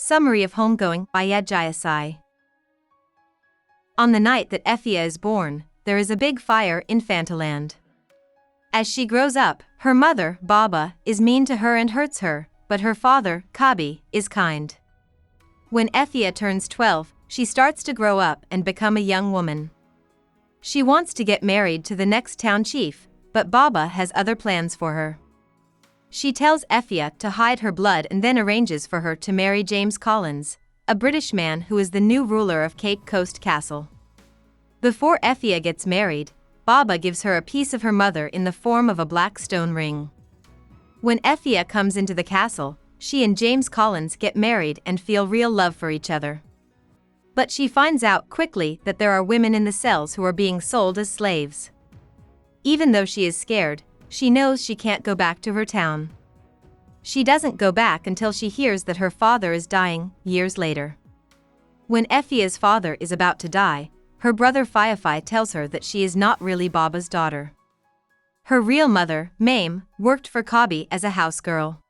Summary of Homegoing by Yaa Gyasi. On the night that Efia is born, there is a big fire in Fantaland. As she grows up, her mother, Baba, is mean to her and hurts her, but her father, Kabi, is kind. When Efia turns 12, she starts to grow up and become a young woman. She wants to get married to the next town chief, but Baba has other plans for her. She tells Efia to hide her blood and then arranges for her to marry James Collins, a British man who is the new ruler of Cape Coast Castle. Before Efia gets married, Baba gives her a piece of her mother in the form of a black stone ring. When Efia comes into the castle, she and James Collins get married and feel real love for each other. But she finds out quickly that there are women in the cells who are being sold as slaves. Even though she is scared, she knows she can't go back to her town. She doesn't go back until she hears that her father is dying, years later. When Efia's father is about to die, her brother Fiafai tells her that she is not really Baba's daughter. Her real mother, Mame, worked for Kabi as a house girl.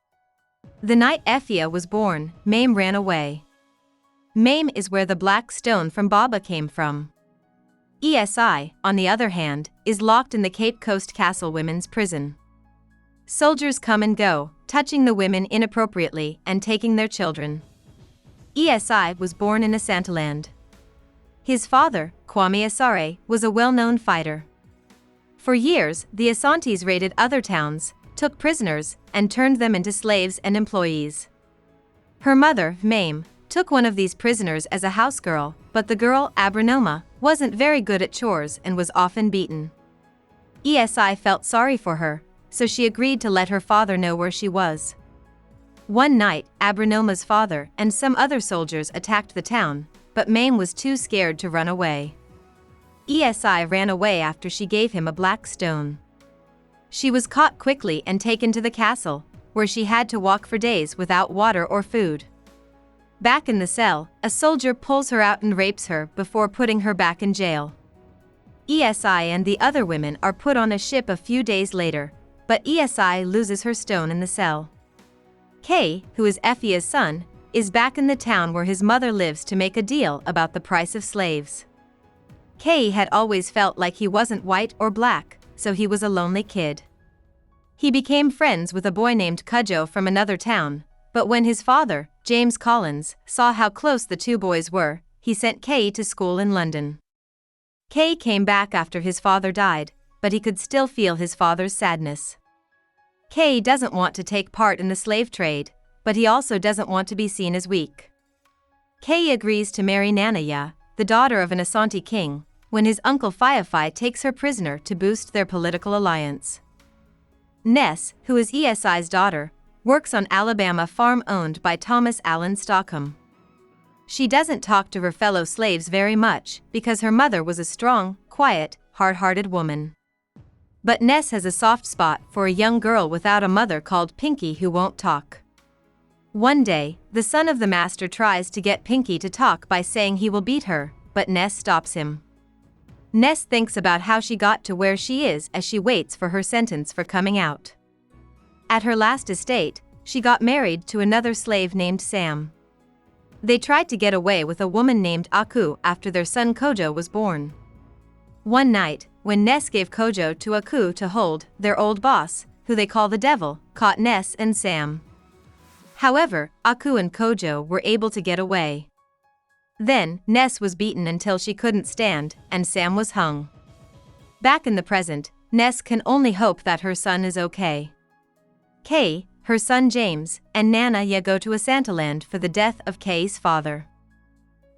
The night Efia was born, Mame ran away. Mame is where the black stone from Baba came from. ESI, on the other hand, is locked in the Cape Coast Castle women's prison. Soldiers come and go, touching the women inappropriately and taking their children. ESI was born in Asanteland. His father, Kwame Asare, was a well-known fighter. For years, the Asantes raided other towns, took prisoners, and turned them into slaves and employees. Her mother, Mame, took one of these prisoners as a house girl, but the girl, Abrenoma, wasn't very good at chores and was often beaten. ESI felt sorry for her, so she agreed to let her father know where she was. One night, Abrenoma's father and some other soldiers attacked the town, but Mame was too scared to run away. ESI ran away after she gave him a black stone. She was caught quickly and taken to the castle, where she had to walk for days without water or food. Back in the cell, a soldier pulls her out and rapes her before putting her back in jail. ESI and the other women are put on a ship a few days later, but ESI loses her stone in the cell. K, who is Efia's son, is back in the town where his mother lives to make a deal about the price of slaves. K had always felt like he wasn't white or black, so he was a lonely kid. He became friends with a boy named Kojo from another town, but when his father, James Collins, saw how close the two boys were, he sent K to school in London. K came back after his father died, but he could still feel his father's sadness. K doesn't want to take part in the slave trade, but he also doesn't want to be seen as weak. K agrees to marry Nanaya, the daughter of an Asante king, when his uncle Fiafai takes her prisoner to boost their political alliance. Ness, who is ESI's daughter, works on Alabama farm owned by Thomas Allen Stockham. She doesn't talk to her fellow slaves very much because her mother was a strong, quiet, hard-hearted woman. But Ness has a soft spot for a young girl without a mother called Pinky who won't talk. One day, the son of the master tries to get Pinky to talk by saying he will beat her, but Ness stops him. Ness thinks about how she got to where she is as she waits for her sentence for coming out. At her last estate, she got married to another slave named Sam. They tried to get away with a woman named Akua after their son Kojo was born. One night, when Ness gave Kojo to Akua to hold, their old boss, who they call the devil, caught Ness and Sam. However, Akua and Kojo were able to get away. Then, Ness was beaten until she couldn't stand, and Sam was hung. Back in the present, Ness can only hope that her son is okay. K, her son James, and Nanaya go to Asanteland for the death of K's father.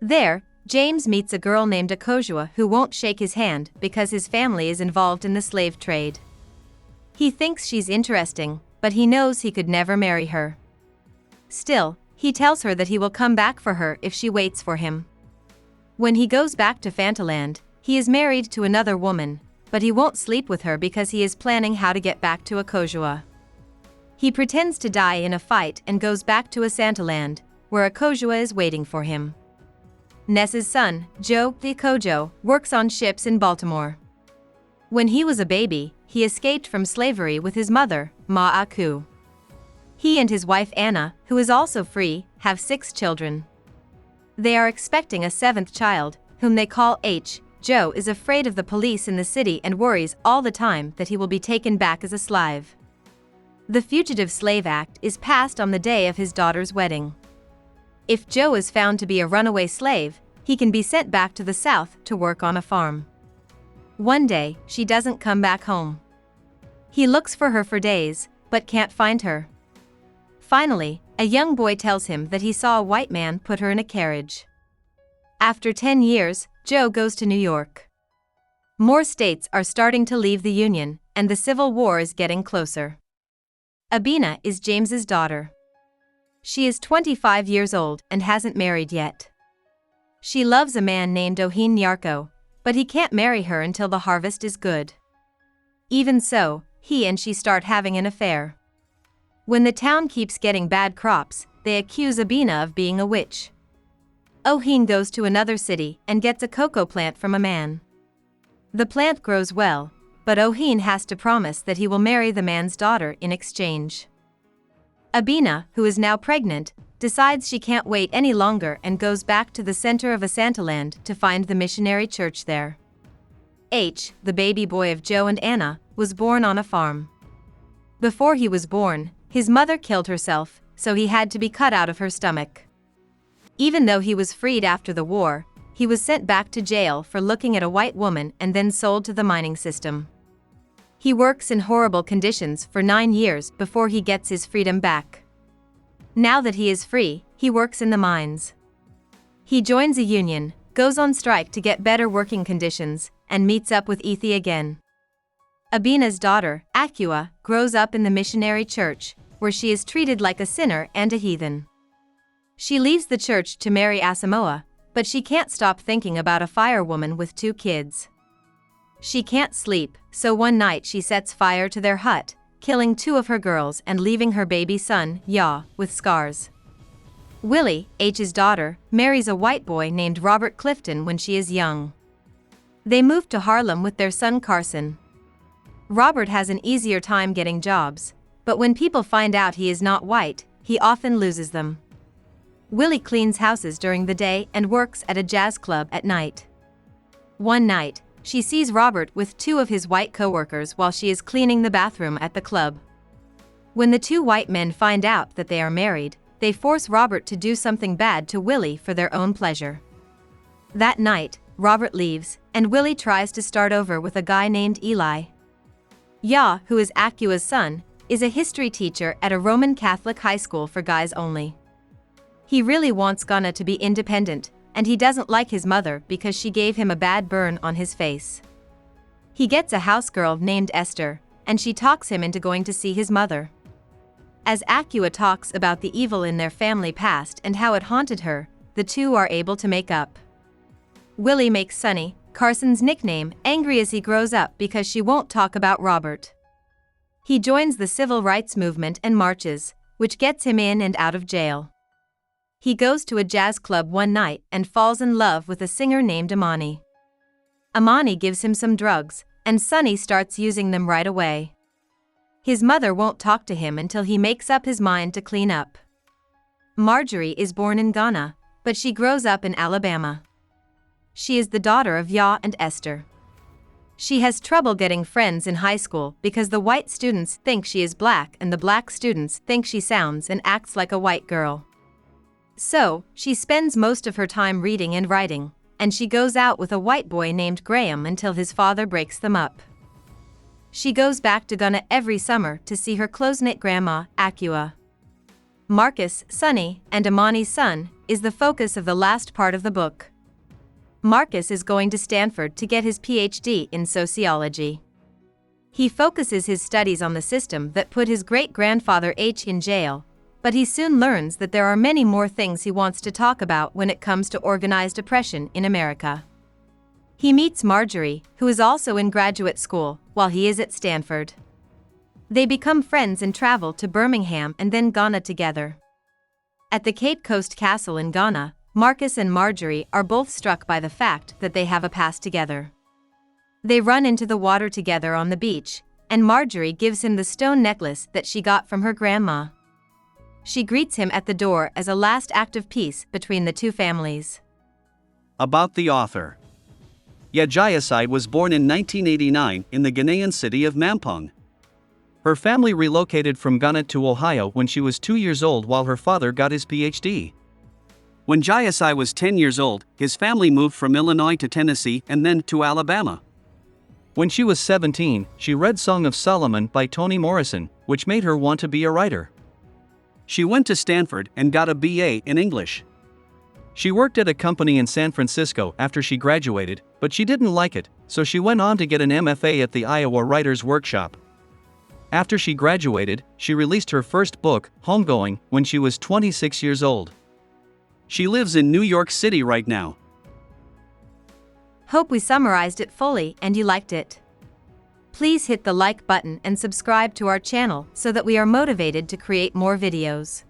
There, James meets a girl named Akosua who won't shake his hand because his family is involved in the slave trade. He thinks she's interesting, but he knows he could never marry her. Still, he tells her that he will come back for her if she waits for him. When he goes back to Fantaland, he is married to another woman, but he won't sleep with her because he is planning how to get back to Akosua. He pretends to die in a fight and goes back to Asanteland, where Akosua is waiting for him. Ness's son, Joe the Kojo, works on ships in Baltimore. When he was a baby, he escaped from slavery with his mother, Ma Aku. He and his wife Anna, who is also free, have 6 children. They are expecting a 7th child, whom they call H. Joe is afraid of the police in the city and worries all the time that he will be taken back as a slave. The Fugitive Slave Act is passed on the day of his daughter's wedding. If Joe is found to be a runaway slave, he can be sent back to the South to work on a farm. One day, she doesn't come back home. He looks for her for days, but can't find her. Finally, a young boy tells him that he saw a white man put her in a carriage. After 10 years, Joe goes to New York. More states are starting to leave the Union, and the Civil War is getting closer. Abena is James's daughter. She is 25 years old and hasn't married yet. She loves a man named Ohin Nyarko, but he can't marry her until the harvest is good. Even so, he and she start having an affair. When the town keeps getting bad crops, they accuse Abena of being a witch. Ohin goes to another city and gets a cocoa plant from a man. The plant grows well, but Ohin has to promise that he will marry the man's daughter in exchange. Abena, who is now pregnant, decides she can't wait any longer and goes back to the center of Asantaland to find the missionary church there. H, the baby boy of Joe and Anna, was born on a farm. Before he was born, his mother killed herself, so he had to be cut out of her stomach. Even though he was freed after the war, he was sent back to jail for looking at a white woman and then sold to the mining system. He works in horrible conditions for 9 years before he gets his freedom back. Now that he is free, he works in the mines. He joins a union, goes on strike to get better working conditions, and meets up with Ethi again. Abena's daughter, Akua, grows up in the missionary church, where she is treated like a sinner and a heathen. She leaves the church to marry Asamoah, but she can't stop thinking about a firewoman with 2 kids. She can't sleep, so one night she sets fire to their hut, killing 2 of her girls and leaving her baby son, Yaa, with scars. Willie, H's daughter, marries a white boy named Robert Clifton when she is young. They move to Harlem with their son Carson. Robert has an easier time getting jobs, but when people find out he is not white, he often loses them. Willie cleans houses during the day and works at a jazz club at night. One night, she sees Robert with 2 of his white coworkers while she is cleaning the bathroom at the club. When the 2 white men find out that they are married, they force Robert to do something bad to Willie for their own pleasure. That night, Robert leaves, and Willie tries to start over with a guy named Eli. Yaa, who is Akua's son, is a history teacher at a Roman Catholic high school for guys only. He really wants Ghana to be independent, and he doesn't like his mother because she gave him a bad burn on his face. He gets a housegirl named Esther, and she talks him into going to see his mother. As Akua talks about the evil in their family past and how it haunted her, the 2 are able to make up. Willie makes Sonny, Carson's nickname, angry as he grows up because she won't talk about Robert. He joins the civil rights movement and marches, which gets him in and out of jail. He goes to a jazz club one night and falls in love with a singer named Amani. Amani gives him some drugs, and Sonny starts using them right away. His mother won't talk to him until he makes up his mind to clean up. Marjorie is born in Ghana, but she grows up in Alabama. She is the daughter of Yaa and Esther. She has trouble getting friends in high school because the white students think she is black and the black students think she sounds and acts like a white girl. So, she spends most of her time reading and writing, and she goes out with a white boy named Graham until his father breaks them up. She goes back to Ghana every summer to see her close-knit grandma, Akua. Marcus, Sonny, and Amani's son, is the focus of the last part of the book. Marcus is going to Stanford to get his PhD in sociology. He focuses his studies on the system that put his great-grandfather H in jail, but he soon learns that there are many more things he wants to talk about when it comes to organized oppression in America. He meets Marjorie, who is also in graduate school, while he is at Stanford. They become friends and travel to Birmingham and then Ghana together. At the Cape Coast Castle in Ghana, Marcus and Marjorie are both struck by the fact that they have a past together. They run into the water together on the beach, and Marjorie gives him the stone necklace that she got from her grandma. she greets him at the door as a last act of peace between the two families. About the author. Yaa Gyasi was born in 1989 in the Ghanaian city of Mampong. Her family relocated from Ghana to Ohio when she was 2 years old while her father got his PhD. When Gyasi was 10 years old, his family moved from Illinois to Tennessee and then to Alabama. When she was 17, she read Song of Solomon by Toni Morrison, which made her want to be a writer. She went to Stanford and got a BA in English. She worked at a company in San Francisco after she graduated, but she didn't like it, so she went on to get an MFA at the Iowa Writers' Workshop. After she graduated, she released her first book, Homegoing, when she was 26 years old. She lives in New York City right now. Hope we summarized it fully and you liked it. Please hit the like button and subscribe to our channel so that we are motivated to create more videos.